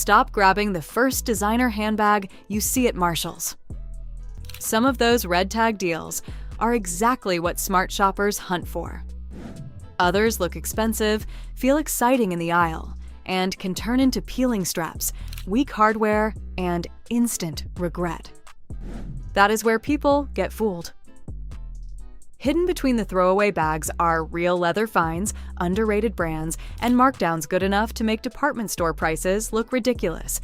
stop grabbing the first designer handbag you see at Marshall's. Some of those red tag deals are exactly what smart shoppers hunt for. Others look expensive, feel exciting in the aisle, and can turn into peeling straps, weak hardware, and instant regret. That is where people get fooled. Hidden between the throwaway bags are real leather finds, underrated brands, and markdowns good enough to make department store prices look ridiculous.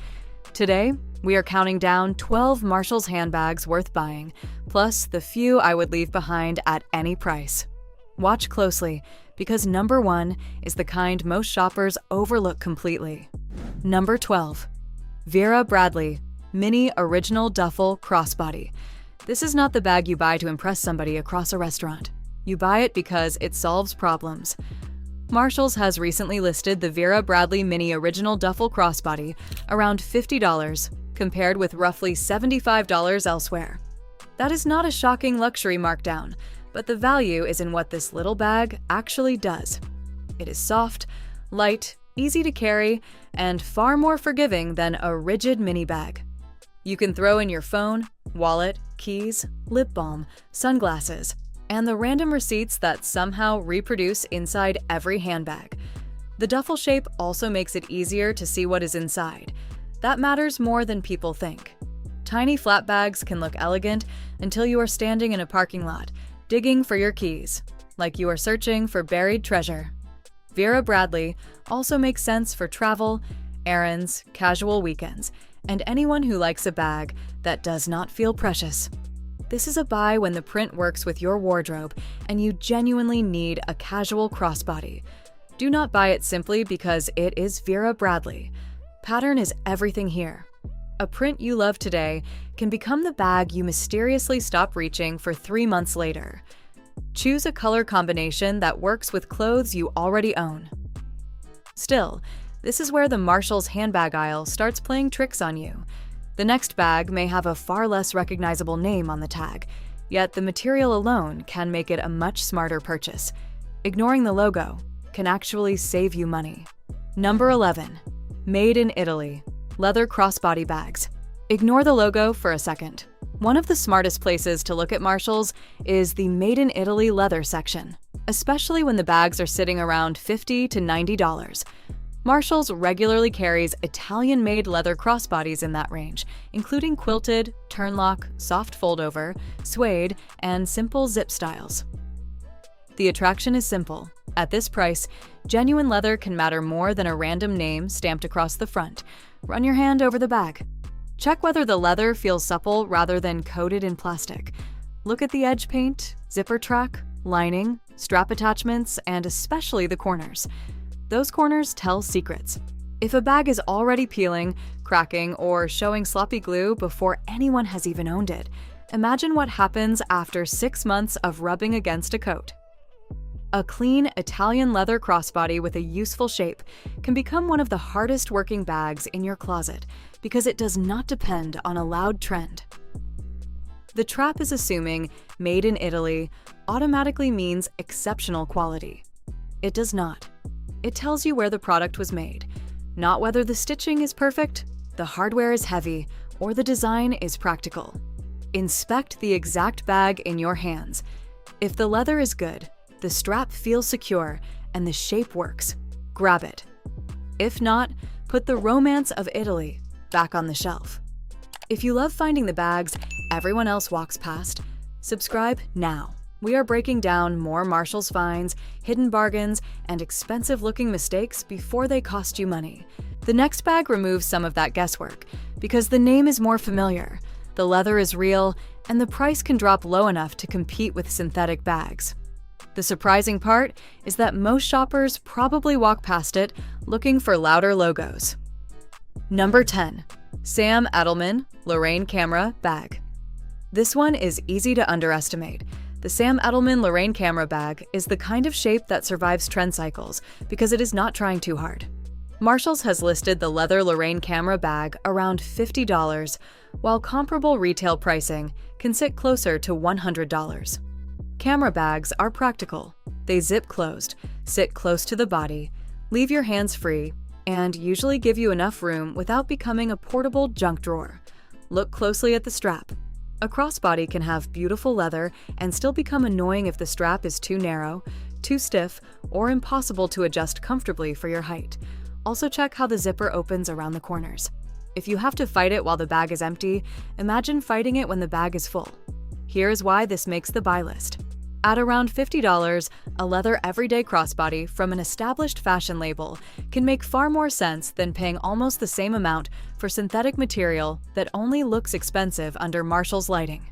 Today, we are counting down 12 Marshall's handbags worth buying, plus the few I would leave behind at any price. Watch closely, because number 1 is the kind most shoppers overlook completely. Number 12. Vera Bradley Mini Original Duffel Crossbody. This is not the bag you buy to impress somebody across a restaurant. You buy it because it solves problems. Marshall's has recently listed the Vera Bradley Mini Original Duffel Crossbody around $50, compared with roughly $75 elsewhere. That is not a shocking luxury markdown, but the value is in what this little bag actually does. It is soft, light, easy to carry, and far more forgiving than a rigid mini bag. You can throw in your phone, wallet, keys, lip balm, sunglasses, and the random receipts that somehow reproduce inside every handbag. The duffel shape also makes it easier to see what is inside. That matters more than people think. Tiny flat bags can look elegant until you are standing in a parking lot, digging for your keys, like you are searching for buried treasure. Vera Bradley also makes sense for travel, errands, casual weekends, and anyone who likes a bag that does not feel precious. This is a buy when the print works with your wardrobe and you genuinely need a casual crossbody. Do not buy it simply because it is Vera Bradley. Pattern is everything here. A print you love today can become the bag you mysteriously stop reaching for 3 months later. Choose a color combination that works with clothes you already own. Still, this is where the Marshall's handbag aisle starts playing tricks on you. The next bag may have a far less recognizable name on the tag, yet the material alone can make it a much smarter purchase. Ignoring the logo can actually save you money. Number 11. Made in Italy Leather Crossbody Bags. Ignore the logo for a second. One of the smartest places to look at Marshall's is the Made in Italy leather section, especially when the bags are sitting around $50 to $90. Marshall's regularly carries Italian-made leather crossbodies in that range, including quilted, turnlock, soft foldover, suede, and simple zip styles. The attraction is simple. At this price, genuine leather can matter more than a random name stamped across the front. Run your hand over the bag. Check whether the leather feels supple rather than coated in plastic. Look at the edge paint, zipper track, lining, strap attachments, and especially the corners. Those corners tell secrets. If a bag is already peeling, cracking, or showing sloppy glue before anyone has even owned it, imagine what happens after 6 months of rubbing against a coat. A clean Italian leather crossbody with a useful shape can become one of the hardest working bags in your closet because it does not depend on a loud trend. The trap is assuming made in Italy automatically means exceptional quality. It does not. It tells you where the product was made, not whether the stitching is perfect, the hardware is heavy, or the design is practical. Inspect the exact bag in your hands. If the leather is good, the strap feels secure, and the shape works, grab it. If not, put the romance of Italy back on the shelf. If you love finding the bags everyone else walks past, subscribe now. We are breaking down more Marshall's finds, hidden bargains, and expensive-looking mistakes before they cost you money. The next bag removes some of that guesswork because the name is more familiar, the leather is real, and the price can drop low enough to compete with synthetic bags. The surprising part is that most shoppers probably walk past it looking for louder logos. Number 10. Sam Edelman Lorraine Camera Bag. This one is easy to underestimate. The Sam Edelman Lorraine Camera Bag is the kind of shape that survives trend cycles because it is not trying too hard. Marshall's has listed the leather Lorraine Camera Bag around $50, while comparable retail pricing can sit closer to $100. Camera bags are practical. They zip closed, sit close to the body, leave your hands free, and usually give you enough room without becoming a portable junk drawer. Look closely at the strap. A crossbody can have beautiful leather and still become annoying if the strap is too narrow, too stiff, or impossible to adjust comfortably for your height. Also check how the zipper opens around the corners. If you have to fight it while the bag is empty, imagine fighting it when the bag is full. Here is why this makes the buy list. At around $50, a leather everyday crossbody from an established fashion label can make far more sense than paying almost the same amount for synthetic material that only looks expensive under Marshall's lighting.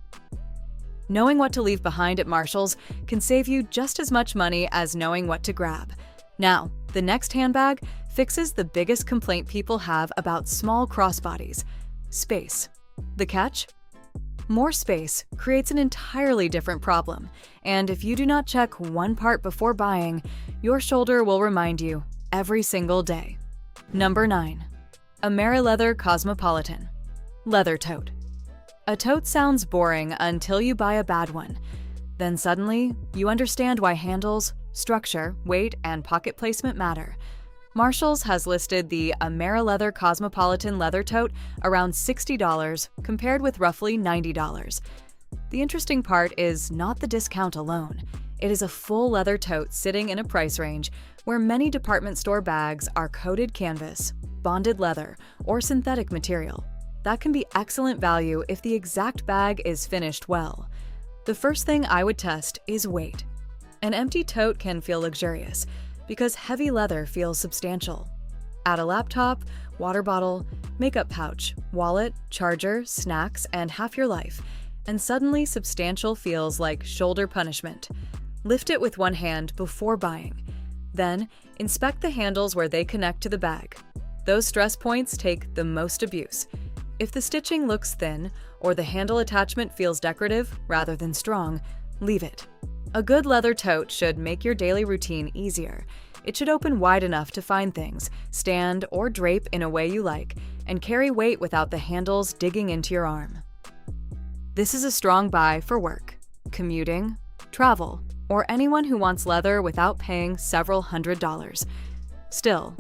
Knowing what to leave behind at Marshall's can save you just as much money as knowing what to grab. Now, the next handbag fixes the biggest complaint people have about small crossbodies: space. The catch? More space creates an entirely different problem, and if you do not check one part before buying, your shoulder will remind you every single day. Number 9. AmeriLeather Cosmopolitan Leather Tote. A tote sounds boring until you buy a bad one. Then suddenly, you understand why handles, structure, weight, and pocket placement matter. Marshall's has listed the AmeriLeather Cosmopolitan Leather Tote around $60 compared with roughly $90. The interesting part is not the discount alone. It is a full leather tote sitting in a price range where many department store bags are coated canvas, bonded leather, or synthetic material. That can be excellent value if the exact bag is finished well. The first thing I would test is weight. An empty tote can feel luxurious because heavy leather feels substantial. Add a laptop, water bottle, makeup pouch, wallet, charger, snacks, and half your life, and suddenly substantial feels like shoulder punishment. Lift it with one hand before buying. Then, inspect the handles where they connect to the bag. Those stress points take the most abuse. If the stitching looks thin or the handle attachment feels decorative rather than strong, leave it. A good leather tote should make your daily routine easier. It should open wide enough to find things, stand or drape in a way you like, and carry weight without the handles digging into your arm. This is a strong buy for work, commuting, travel, or anyone who wants leather without paying several $100s. Still,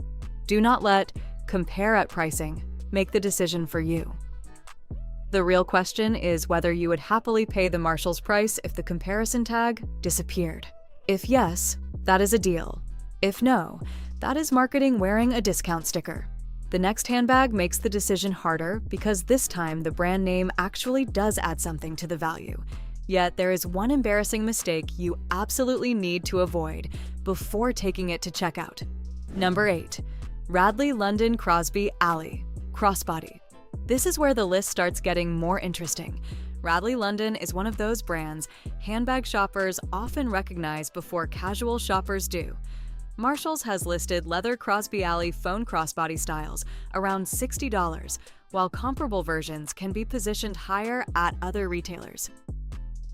do not let compare at pricing make the decision for you. The real question is whether you would happily pay the Marshall's price if the comparison tag disappeared. If yes, that is a deal. If no, that is marketing wearing a discount sticker. The next handbag makes the decision harder because this time the brand name actually does add something to the value. Yet there is one embarrassing mistake you absolutely need to avoid before taking it to checkout. Number 8. Radley London Crosby Alley Crossbody. This is where the list starts getting more interesting. Radley London is one of those brands handbag shoppers often recognize before casual shoppers do. Marshall's has listed leather Crosby Alley phone crossbody styles around $60, while comparable versions can be positioned higher at other retailers.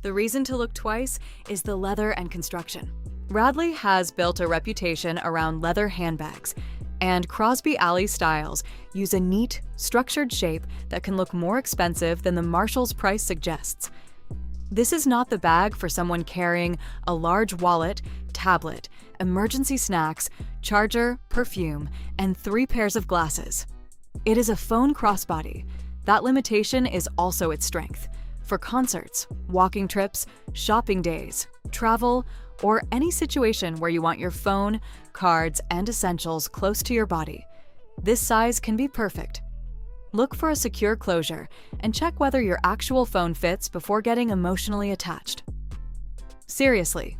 The reason to look twice is the leather and construction. Radley has built a reputation around leather handbags, and Crosby Alley styles use a neat, structured shape that can look more expensive than the Marshall's price suggests. This is not the bag for someone carrying a large wallet, tablet, emergency snacks, charger, perfume, and 3 pairs of glasses. It is a phone crossbody. That limitation is also its strength. For concerts, walking trips, shopping days, travel, or any situation where you want your phone, cards, and essentials close to your body, this size can be perfect. Look for a secure closure and check whether your actual phone fits before getting emotionally attached. Seriously,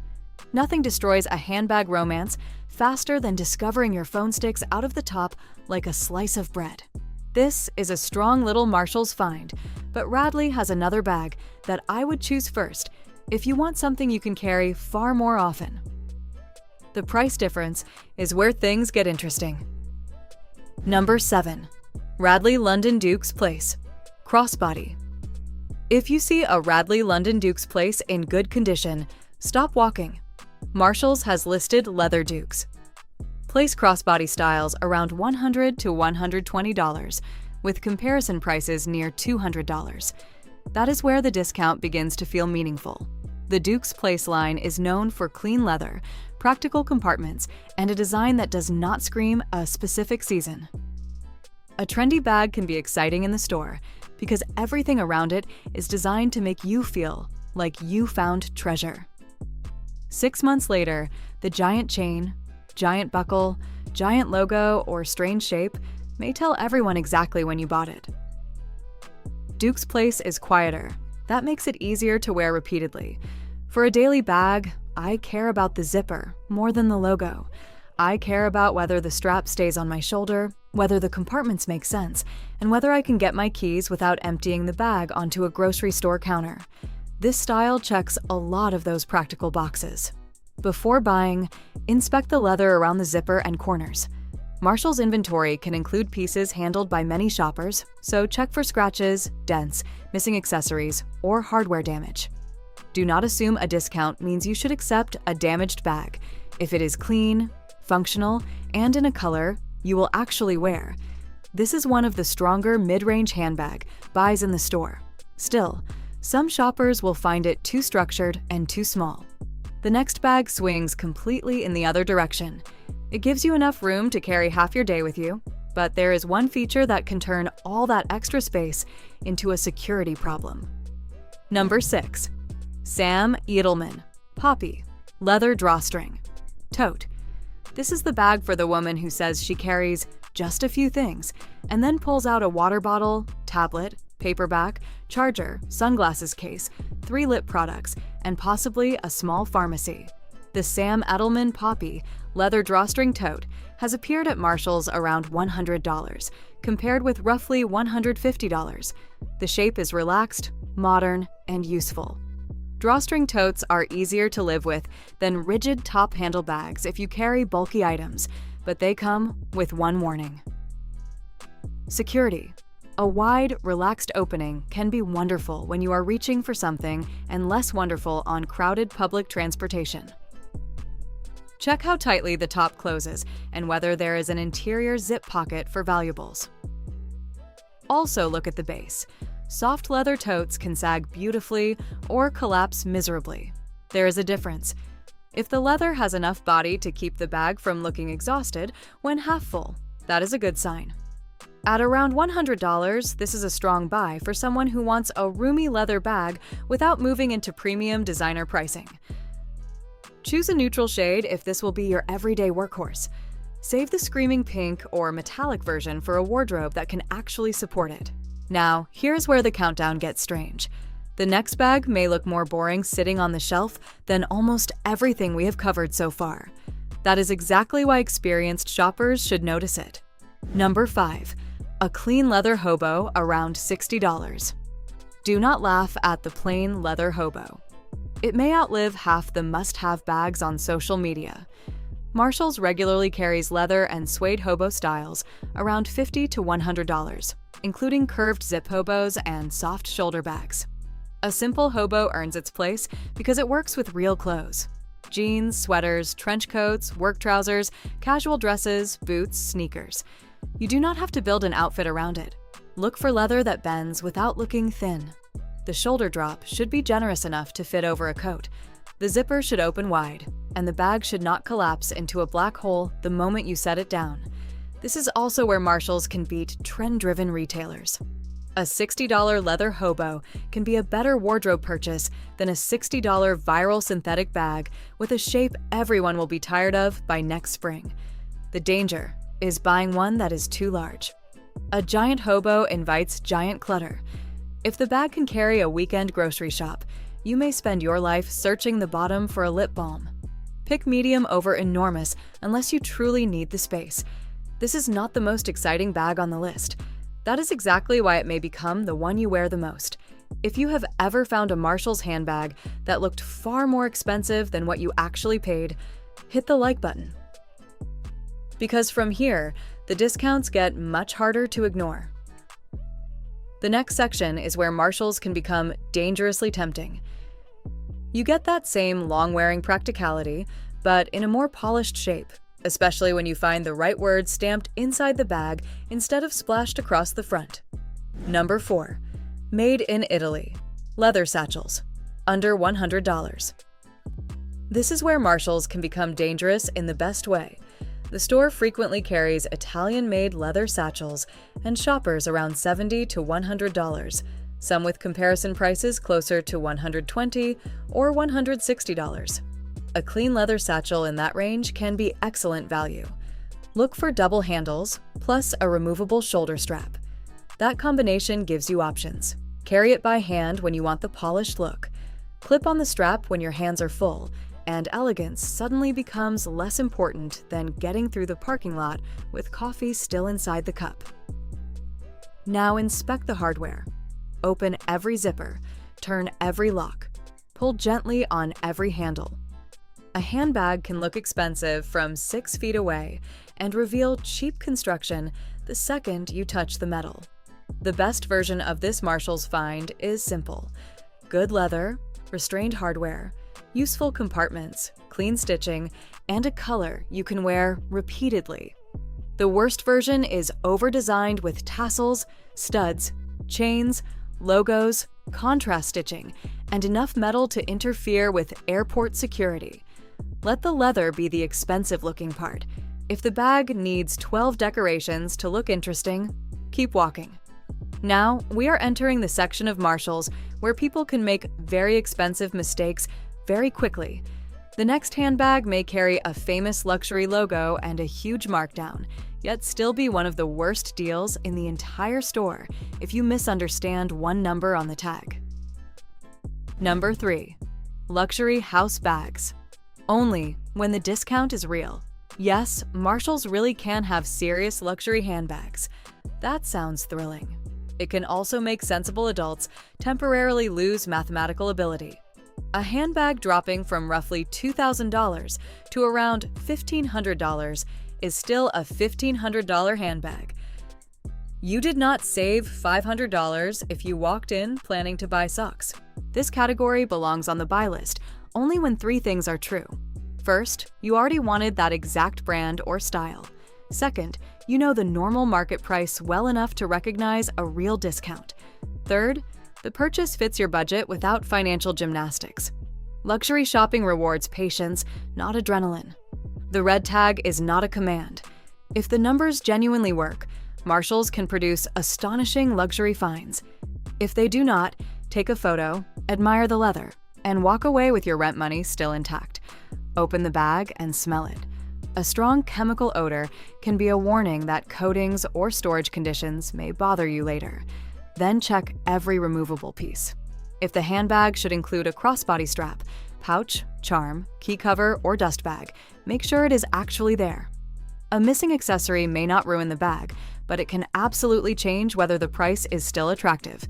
nothing destroys a handbag romance faster than discovering your phone sticks out of the top like a slice of bread. This is a strong little Marshall's find, but Radley has another bag that I would choose first if you want something you can carry far more often. The price difference is where things get interesting. Number 7. Radley London Duke's Place Crossbody. If you see a Radley London Duke's Place in good condition, stop walking. Marshall's has listed leather dukes. Place crossbody styles around $100 to $120, with comparison prices near $200. That is where the discount begins to feel meaningful. The Duke's Place line is known for clean leather, practical compartments, and a design that does not scream a specific season. A trendy bag can be exciting in the store because everything around it is designed to make you feel like you found treasure. 6 months later, the giant chain, giant buckle, giant logo, or strange shape may tell everyone exactly when you bought it. Duke's Place is quieter. That makes it easier to wear repeatedly. For a daily bag, I care about the zipper more than the logo. I care about whether the strap stays on my shoulder, whether the compartments make sense, and whether I can get my keys without emptying the bag onto a grocery store counter. This style checks a lot of those practical boxes. Before buying, inspect the leather around the zipper and corners. Marshall's inventory can include pieces handled by many shoppers, so check for scratches, dents, missing accessories, or hardware damage. Do not assume a discount means you should accept a damaged bag. If it is clean, functional, and in a color you will actually wear, this is one of the stronger mid-range handbag buys in the store. Still, some shoppers will find it too structured and too small. The next bag swings completely in the other direction. It gives you enough room to carry half your day with you, but there is one feature that can turn all that extra space into a security problem. Number 6. Sam Edelman Poppy Leather Drawstring Tote. This is the bag for the woman who says she carries just a few things and then pulls out a water bottle, tablet, paperback, charger, sunglasses case, 3 lip products, and possibly a small pharmacy. The Sam Edelman Poppy Leather Drawstring Tote has appeared at Marshall's around $100, compared with roughly $150. The shape is relaxed, modern, and useful. Drawstring totes are easier to live with than rigid top handle bags if you carry bulky items, but they come with one warning. Security. A wide, relaxed opening can be wonderful when you are reaching for something and less wonderful on crowded public transportation. Check how tightly the top closes and whether there is an interior zip pocket for valuables. Also look at the base. Soft leather totes can sag beautifully or collapse miserably. There is a difference. If the leather has enough body to keep the bag from looking exhausted when half full, that is a good sign. At around $100, this is a strong buy for someone who wants a roomy leather bag without moving into premium designer pricing. Choose a neutral shade if this will be your everyday workhorse. Save the screaming pink or metallic version for a wardrobe that can actually support it. Now, here's where the countdown gets strange. The next bag may look more boring sitting on the shelf than almost everything we have covered so far. That is exactly why experienced shoppers should notice it. Number 5. A clean leather hobo around $60. Do not laugh at the plain leather hobo. It may outlive half the must-have bags on social media. Marshall's regularly carries leather and suede hobo styles around $50 to $100, including curved zip hobos and soft shoulder bags. A simple hobo earns its place because it works with real clothes. Jeans, sweaters, trench coats, work trousers, casual dresses, boots, sneakers. You do not have to build an outfit around it. Look for leather that bends without looking thin. The shoulder drop should be generous enough to fit over a coat. The zipper should open wide, and the bag should not collapse into a black hole the moment you set it down. This is also where Marshalls can beat trend-driven retailers. A $60 leather hobo can be a better wardrobe purchase than a $60 viral synthetic bag with a shape everyone will be tired of by next spring. The danger is buying one that is too large. A giant hobo invites giant clutter. If the bag can carry a weekend grocery shop, you may spend your life searching the bottom for a lip balm. Pick medium over enormous unless you truly need the space. This is not the most exciting bag on the list. That is exactly why it may become the one you wear the most. If you have ever found a Marshall's handbag that looked far more expensive than what you actually paid, hit the like button. Because from here, the discounts get much harder to ignore. The next section is where Marshalls can become dangerously tempting. You get that same long-wearing practicality, but in a more polished shape, especially when you find the right words stamped inside the bag instead of splashed across the front. Number 4. Made in Italy. Leather satchels. under $100. This is where Marshalls can become dangerous in the best way. The store frequently carries Italian-made leather satchels and shoppers around $70 to $100, some with comparison prices closer to $120 or $160. A clean leather satchel in that range can be excellent value. Look for double handles, plus a removable shoulder strap. That combination gives you options. Carry it by hand when you want the polished look. Clip on the strap when your hands are full, and elegance suddenly becomes less important than getting through the parking lot with coffee still inside the cup. Now inspect the hardware. Open every zipper, turn every lock, pull gently on every handle. A handbag can look expensive from 6 feet away and reveal cheap construction the second you touch the metal. The best version of this Marshalls find is simple: good leather, restrained hardware, useful compartments, clean stitching, and a color you can wear repeatedly. The worst version is over-designed with tassels, studs, chains, logos, contrast stitching, and enough metal to interfere with airport security. Let the leather be the expensive-looking part. If the bag needs 12 decorations to look interesting, keep walking. Now, we are entering the section of Marshalls where people can make very expensive mistakes very quickly. The next handbag may carry a famous luxury logo and a huge markdown, yet still be one of the worst deals in the entire store if you misunderstand one number on the tag. Number 3. Luxury house bags. Only when the discount is real. Yes, Marshalls really can have serious luxury handbags. That sounds thrilling. It can also make sensible adults temporarily lose mathematical ability. A handbag dropping from roughly $2,000 to around $1,500 is still a $1,500 handbag. You did not save $500 if you walked in planning to buy socks. This category belongs on the buy list only when 3 things are true. First, you already wanted that exact brand or style. Second, you know the normal market price well enough to recognize a real discount. Third, the purchase fits your budget without financial gymnastics. Luxury shopping rewards patience, not adrenaline. The red tag is not a command. If the numbers genuinely work, Marshalls can produce astonishing luxury finds. If they do not, take a photo, admire the leather, and walk away with your rent money still intact. Open the bag and smell it. A strong chemical odor can be a warning that coatings or storage conditions may bother you later. Then check every removable piece. If the handbag should include a crossbody strap, pouch, charm, key cover, or dust bag, make sure it is actually there. A missing accessory may not ruin the bag, but it can absolutely change whether the price is still attractive.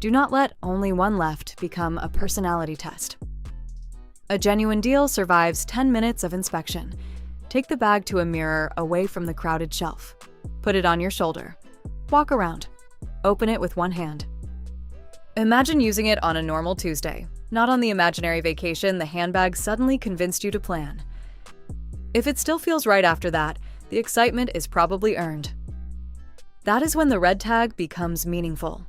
Do not let only one left become a personality test. A genuine deal survives 10 minutes of inspection. Take the bag to a mirror away from the crowded shelf. Put it on your shoulder. Walk around. Open it with one hand. Imagine using it on a normal Tuesday, not on the imaginary vacation the handbag suddenly convinced you to plan. If it still feels right after that, the excitement is probably earned. That is when the red tag becomes meaningful.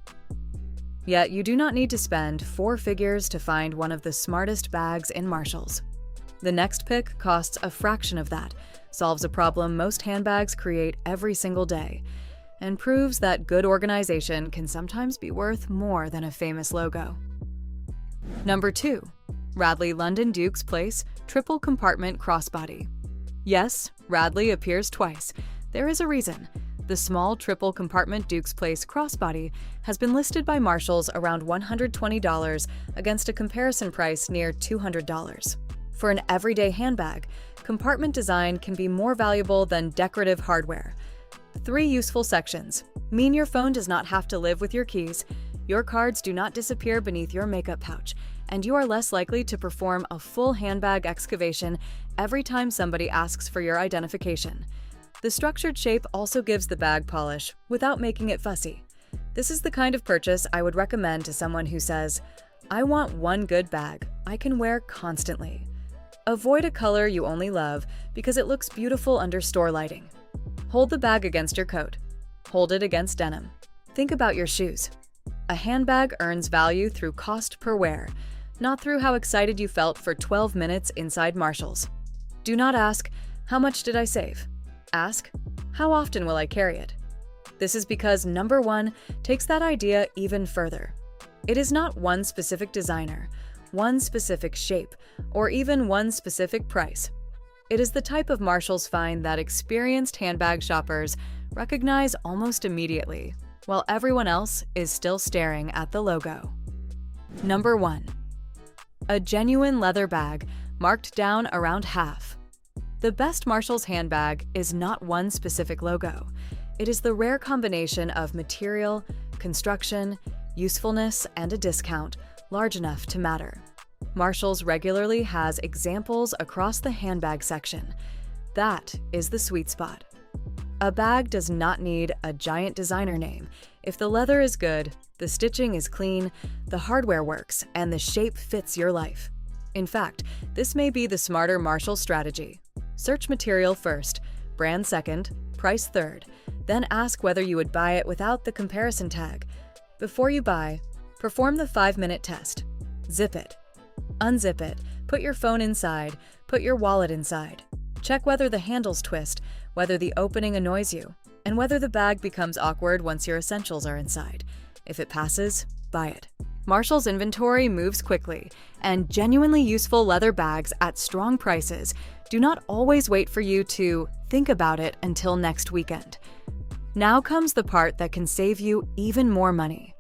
Yet you do not need to spend 4 figures to find one of the smartest bags in Marshalls. The next pick costs a fraction of that, solves a problem most handbags create every single day, and proves that good organization can sometimes be worth more than a famous logo. Number 2. Radley London Duke's Place Triple Compartment Crossbody. Yes, Radley appears twice. There is a reason. The small triple compartment Duke's Place crossbody has been listed by Marshalls around $120 against a comparison price near $200. For an everyday handbag, compartment design can be more valuable than decorative hardware. 3 useful sections mean your phone does not have to live with your keys, your cards do not disappear beneath your makeup pouch, and you are less likely to perform a full handbag excavation every time somebody asks for your identification. The structured shape also gives the bag polish without making it fussy. This is the kind of purchase I would recommend to someone who says, "I want one good bag I can wear constantly." Avoid a color you only love because it looks beautiful under store lighting. Hold the bag against your coat. Hold it against denim. Think about your shoes. A handbag earns value through cost per wear. not through how excited you felt for 12 minutes inside Marshall's. Do not ask, "How much did I save?" Ask, "How often will I carry it?" This is because number 1 takes that idea even further. It is not one specific designer, one specific shape, or even one specific price. It is the type of Marshall's find that experienced handbag shoppers recognize almost immediately, while everyone else is still staring at the logo. Number 1. A genuine leather bag marked down around half. The best Marshall's handbag is not one specific logo. It is the rare combination of material, construction, usefulness, and a discount large enough to matter. Marshall's regularly has examples across the handbag section. That is the sweet spot. A bag does not need a giant designer name. If the leather is good, the stitching is clean, the hardware works, and the shape fits your life. In fact, this may be the smarter Marshall strategy. Search material first, brand second, price third, then ask whether you would buy it without the comparison tag. Before you buy, perform the 5-minute test. Zip it. Unzip it, put your phone inside, put your wallet inside. Check whether the handles twist, whether the opening annoys you, and whether the bag becomes awkward once your essentials are inside. If it passes, buy it. Marshall's inventory moves quickly, and genuinely useful leather bags at strong prices do not always wait for you to think about it until next weekend. Now comes the part that can save you even more money.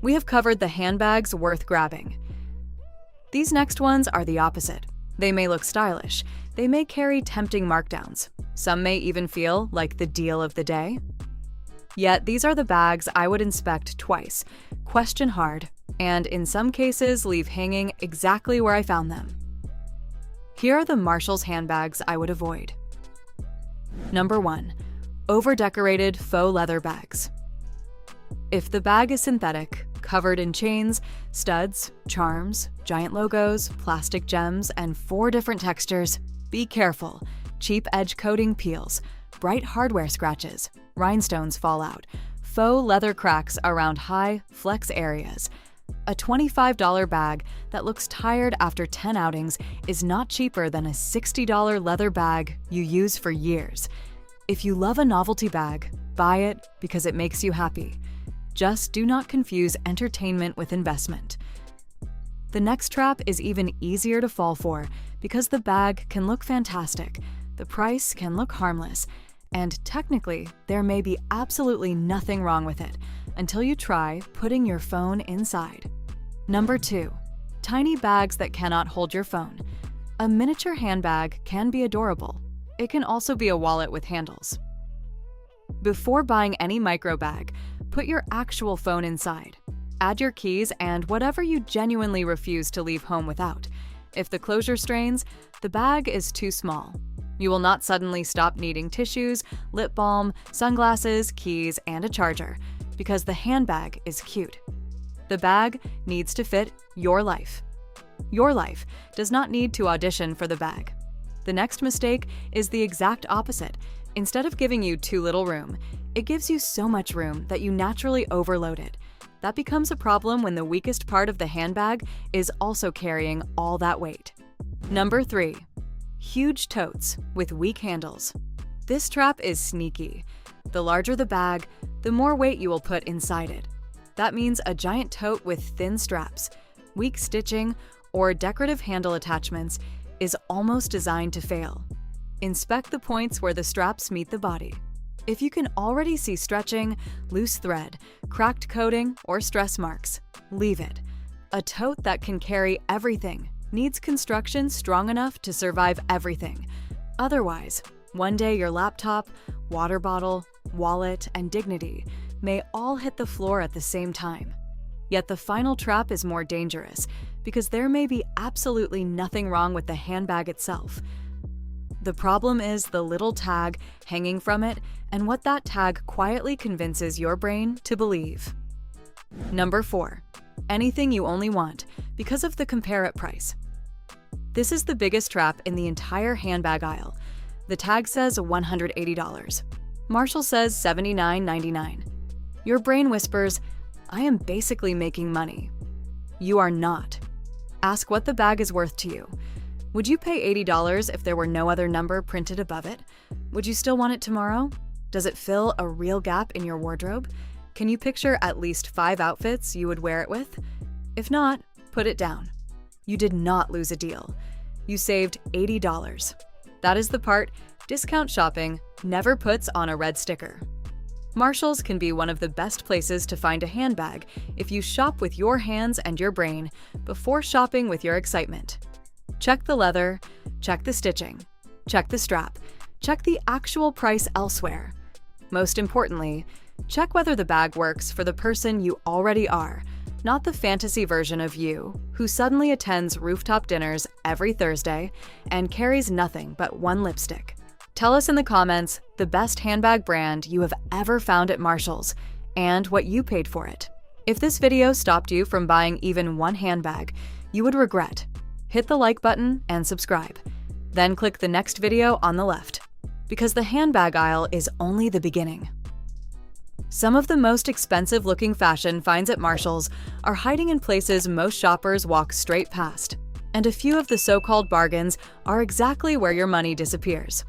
We have covered the handbags worth grabbing. These next ones are the opposite. They may look stylish. They may carry tempting markdowns. Some may even feel like the deal of the day. Yet these are the bags I would inspect twice, question hard, and in some cases leave hanging exactly where I found them. Here are the Marshall's handbags I would avoid. Number 1. Over-decorated faux leather bags. If the bag is synthetic, covered in chains, studs, charms, giant logos, plastic gems, and 4 different textures, be careful. Cheap edge coating peels, bright hardware scratches, rhinestones fall out, faux leather cracks around high, flex areas. A $25 bag that looks tired after 10 outings is not cheaper than a $60 leather bag you use for years. If you love a novelty bag, buy it because it makes you happy. Just do not confuse entertainment with investment. The next trap is even easier to fall for because the bag can look fantastic, the price can look harmless, and technically, there may be absolutely nothing wrong with it until you try putting your phone inside. Number 2. Tiny bags that cannot hold your phone. A miniature handbag can be adorable. It can also be a wallet with handles. Before buying any micro bag, put your actual phone inside. Add your keys and whatever you genuinely refuse to leave home without. If the closure strains, the bag is too small. You will not suddenly stop needing tissues, lip balm, sunglasses, keys, and a charger, because the handbag is cute. The bag needs to fit your life. Your life does not need to audition for the bag. The next mistake is the exact opposite. Instead of giving you too little room, it gives you so much room that you naturally overload it. That becomes a problem when the weakest part of the handbag is also carrying all that weight. Number 3. Huge totes with weak handles. This trap is sneaky. The larger the bag, the more weight you will put inside it. That means a giant tote with thin straps, weak stitching, or decorative handle attachments is almost designed to fail. Inspect the points where the straps meet the body. If you can already see stretching, loose thread, cracked coating, or stress marks, leave it. A tote that can carry everything needs construction strong enough to survive everything. Otherwise, one day your laptop, water bottle, wallet, and dignity may all hit the floor at the same time. Yet the final trap is more dangerous because there may be absolutely nothing wrong with the handbag itself. The problem is the little tag hanging from it and what that tag quietly convinces your brain to believe. Number 4. Anything you only want because of the compare it price. This is the biggest trap in the entire handbag aisle. The tag says $180. Marshall says $79.99. Your brain whispers, "I am basically making money." You are not. Ask what the bag is worth to you. Would you pay $80 if there were no other number printed above it? Would you still want it tomorrow? Does it fill a real gap in your wardrobe? Can you picture at least 5 outfits you would wear it with? If not, put it down. You did not lose a deal. You saved $80. That is the part discount shopping never puts on a red sticker. Marshalls can be one of the best places to find a handbag if you shop with your hands and your brain before shopping with your excitement. Check the leather, check the stitching, check the strap, check the actual price elsewhere. Most importantly, check whether the bag works for the person you already are, not the fantasy version of you who suddenly attends rooftop dinners every Thursday and carries nothing but one lipstick. Tell us in the comments the best handbag brand you have ever found at Marshalls and what you paid for it. If this video stopped you from buying even one handbag, you would regret. Hit the like button and subscribe. Then click the next video on the left, because the handbag aisle is only the beginning. Some of the most expensive-looking fashion finds at Marshalls are hiding in places most shoppers walk straight past, and a few of the so-called bargains are exactly where your money disappears.